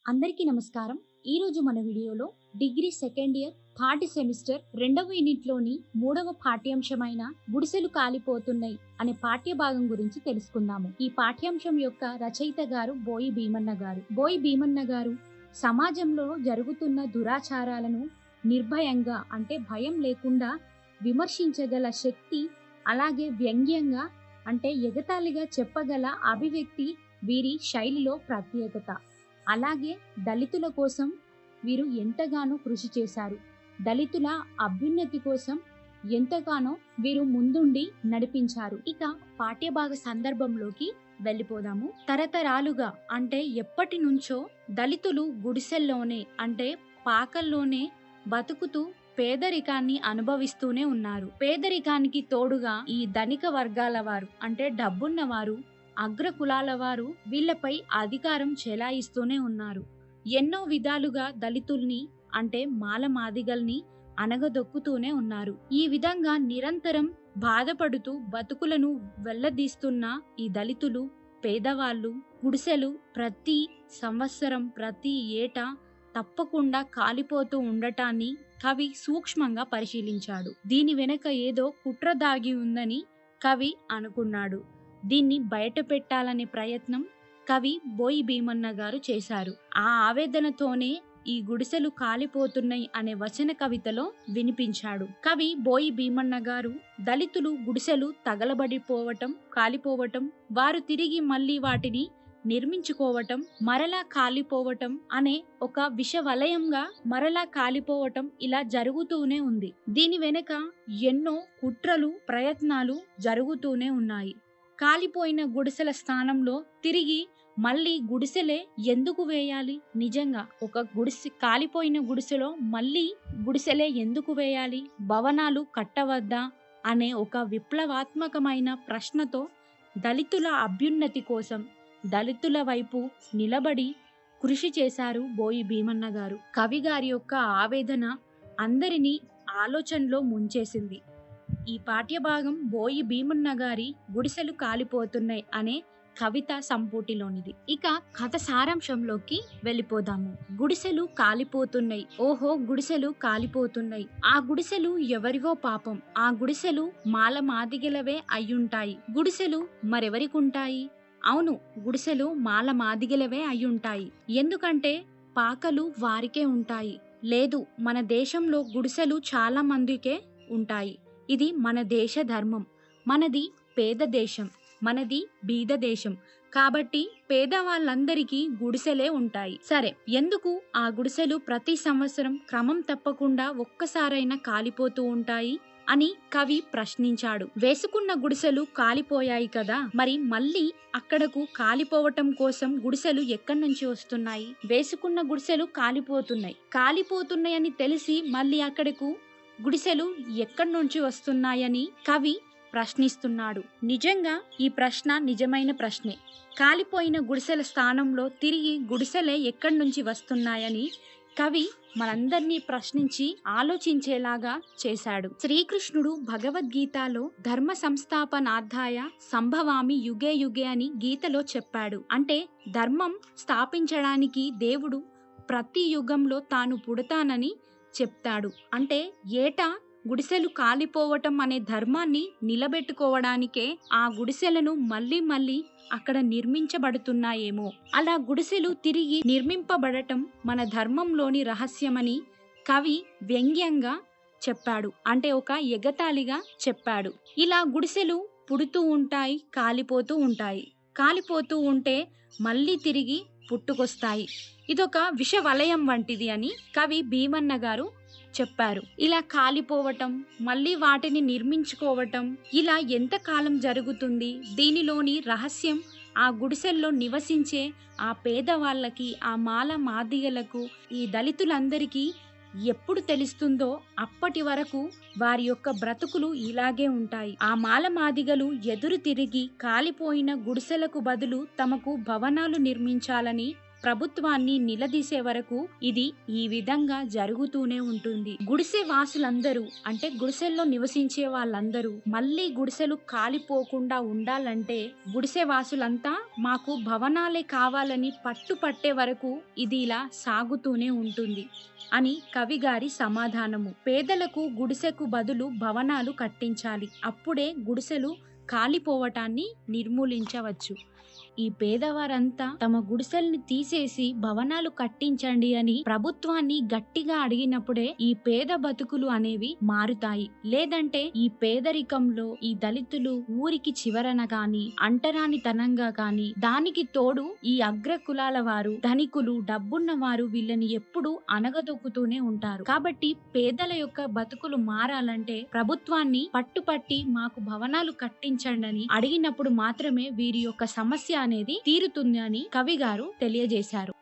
అందరికీ నమస్కారం. ఈరోజు మన వీడియోలో degree second year third semester రెండవ యూనిట్లోని మూడవ పాఠ్యాంశమైన గుడిసెలు కాలిపోతున్నాయి అనే పాఠ్య భాగం గురించి తెలుసుకుందాము. ఈ పాఠ్యాంశం యొక్క రచయిత గారు బోయి భీమన్న గారు. బోయి భీమన్న గారు సమాజంలో జరుగుతున్న దురాచారాలను నిర్భయంగా అంటే భయం లేకుండా విమర్శించగల శక్తి, అలాగే వ్యంగ్యంగా అంటే ఎగతాళిగా చెప్పగల అభివ్యక్తి వీరి శైలిలో ప్రత్యేకత. అలాగే దళితుల కోసం వీరు ఎంతగానో కృషి చేశారు. దళితుల అభ్యున్నతి కోసం ఎంతగానో వీరు ముందుండి నడిపించారు. ఇక పాఠ్యభాగ సందర్భంలోకి వెళ్ళిపోదాము. తరతరాలుగా అంటే ఎప్పటి నుంచో దళితులు గుడిసెల్లోనే అంటే పాకల్లోనే బతుకుతూ పేదరికాన్ని అనుభవిస్తూనే ఉన్నారు. పేదరికానికి తోడుగా ఈ ధనిక వర్గాల వారు అంటే డబ్బున్న వారు, అగ్ర కులాల వారు వీళ్లపై అధికారం చెలాయిస్తూనే ఉన్నారు. ఎన్నో విధాలుగా దళితుల్ని అంటే మాలమాదిగల్ని అనగదొక్కుతూనే ఉన్నారు. ఈ విధంగా నిరంతరం బాధపడుతూ బతుకులను వెళ్లదీస్తున్న ఈ దళితులు, పేదవాళ్ళు గుడిసెలు ప్రతి సంవత్సరం ప్రతి ఏటా తప్పకుండా కాలిపోతూ ఉండటాన్ని కవి సూక్ష్మంగా పరిశీలించాడు. దీని వెనక ఏదో కుట్ర దాగి ఉందని కవి అనుకున్నాడు. దీన్ని బయట పెట్టాలనే ప్రయత్నం కవి బోయి భీమన్న గారు చేశారు. ఆ ఆవేదనతోనే ఈ గుడిసెలు కాలిపోతున్నాయి అనే వచన కవితలో వినిపించాడు. కవి బోయి భీమన్న గారు దళితులు గుడిసెలు తగలబడిపోవటం, కాలిపోవటం, వారు తిరిగి మళ్ళీ వాటిని నిర్మించుకోవటం, మరలా కాలిపోవటం అనే ఒక విషవలయంగా మరలా కాలిపోవటం ఇలా జరుగుతూనే ఉంది. దీని వెనుక ఎన్నో కుట్రలు, ప్రయత్నాలు జరుగుతూనే ఉన్నాయి. కాలిపోయిన గుడిసెల స్థానంలో తిరిగి మళ్ళీ గుడిసెలే ఎందుకు వేయాలి? నిజంగా ఒక కాలిపోయిన గుడిసెలో మళ్ళీ గుడిసెలే ఎందుకు వేయాలి? భవనాలు కట్టవద్దా అనే ఒక విప్లవాత్మకమైన ప్రశ్నతో దళితుల అభ్యున్నతి కోసం దళితుల వైపు నిలబడి కృషి చేశారు బోయి భీమన్న గారు. కవి గారి యొక్క ఆవేదన అందరినీ ఆలోచనలో ముంచేసింది. ఈ పాఠ్యభాగం బోయి భీమన్న గారి గుడిసెలు కాలిపోతున్నాయి అనే కవిత సంపుటిలోనిది. ఇక కథ సారాంశంలోకి వెళ్ళిపోదాము. గుడిసెలు కాలిపోతున్నాయి. ఓహో, గుడిసెలు కాలిపోతున్నాయి. ఆ గుడిసెలు ఎవరివో పాపం. ఆ గుడిసెలు మాలమాదిగలవే అయ్యుంటాయి. గుడిసెలు మరెవరికుంటాయి? అవును, గుడిసెలు మాలమాదిగలవే అయ్యుంటాయి. ఎందుకంటే పాకలు వారికే ఉంటాయి. లేదు, మన దేశంలో గుడిసెలు చాలా మందికే ఉంటాయి. ఇది మన దేశ ధర్మం. మనది పేద దేశం, మనది బీద దేశం. కాబట్టి పేదవాళ్ళందరికీ గుడిసెలే ఉంటాయి. సరే, ఎందుకు ఆ గుడిసెలు ప్రతి సంవత్సరం క్రమం తప్పకుండా ఒక్కసారైనా కాలిపోతూ ఉంటాయి అని కవి ప్రశ్నించాడు. వేసుకున్న గుడిసెలు కాలిపోయాయి కదా, మరి మళ్ళీ అక్కడకు కాలిపోవటం కోసం గుడిసెలు ఎక్కడి నుంచి వస్తున్నాయి? వేసుకున్న గుడిసెలు కాలిపోతున్నాయి అని తెలిసి మళ్ళీ అక్కడకు గుడిసెలు ఎక్కడి నుంచి వస్తున్నాయని కవి ప్రశ్నిస్తున్నాడు. నిజంగా ఈ ప్రశ్న నిజమైన ప్రశ్నే. కాలిపోయిన గుడిసెల స్థానంలో తిరిగి గుడిసెలే ఎక్కడి నుంచి వస్తున్నాయని కవి మనందరినీ ప్రశ్నించి ఆలోచించేలాగా చేశాడు. శ్రీకృష్ణుడు భగవద్గీతలో ధర్మ సంస్థాపనార్థాయ సంభవామి యుగే యుగే అని గీతలో చెప్పాడు. అంటే ధర్మం స్థాపించడానికి దేవుడు ప్రతి యుగంలో తాను పుడతానని చెప్తాడు. అంటే ఏటా గుడిసెలు కాలిపోవటం అనే ధర్మాన్ని నిలబెట్టుకోవడానికే ఆ గుడిసెలను మళ్ళీ మళ్ళీ అక్కడ నిర్మించబడుతున్నాయేమో. అలా గుడిసెలు తిరిగి నిర్మింపబడటం మన ధర్మంలోని రహస్యమని కవి వ్యంగ్యంగా చెప్పాడు. అంటే ఒక ఎగతాళిగా చెప్పాడు. ఇలా గుడిసెలు పుడుతూ ఉంటాయి, కాలిపోతూ ఉంటాయి. కాలిపోతూ ఉంటే మళ్ళీ తిరిగి పుట్టుకొస్తాయి. ఇదొక విషవలయం వంటిది అని కవి భీమన్న గారు చెప్పారు. ఇలా కాలిపోవటం, మళ్ళీ వాటిని నిర్మించుకోవటం ఇలా ఎంతకాలం జరుగుతుంది? దీనిలోని రహస్యం ఆ గుడిసెల్లో నివసించే ఆ పేదవాళ్ళకి, ఆ మాల మాదిగలకు, ఈ దళితులందరికీ ఎప్పుడు తెలుస్తుందో అప్పటి వరకు వారి యొక్క బ్రతుకులు ఇలాగే ఉంటాయి. ఆ మాలమాదిగలు ఎదురు తిరిగి కాలిపోయిన గుడిసెలకు బదులు తమకు భవనాలు నిర్మించాలని ప్రభుత్వాన్ని నిలదీసే వరకు ఇది ఈ విధంగా జరుగుతూనే ఉంటుంది. గుడిసె వాసులందరూ అంటే గుడిసెల్లో నివసించే వాళ్ళందరూ మళ్ళీ గుడిసెలు కాలిపోకుండా ఉండాలంటే గుడిసె వాసులంతా మాకు భవనాలే కావాలని పట్టే వరకు ఇది ఇలా సాగుతూనే ఉంటుంది అని కవి గారి సమాధానము. పేదలకు గుడిసెకు బదులు భవనాలు కట్టించాలి. అప్పుడే గుడిసెలు కాలిపోవటాన్ని నిర్మూలించవచ్చు. ఈ పేదవారంతా తమ గుడిసెల్ని తీసేసి భవనాలు కట్టించండి అని ప్రభుత్వాన్ని గట్టిగా అడిగినప్పుడే ఈ పేద బతుకులు అనేవి మారుతాయి. లేదంటే ఈ పేదరికంలో ఈ దళితులు ఊరికి చివరన గాని అంటరానితనంగా గాని, దానికి తోడు ఈ అగ్ర కులాల వారు, ధనికులు, డబ్బున్న వారు వీళ్ళని ఎప్పుడూ అనగదొక్కుతూనే ఉంటారు. కాబట్టి పేదల యొక్క బతుకులు మారాలంటే ప్రభుత్వాన్ని పట్టుపట్టి మాకు భవనాలు కట్టించండి అని అడిగినప్పుడు మాత్రమే వీరి యొక్క సమస్య అనేది తీరుతుంది అని కవి గారు తెలియజేశారు.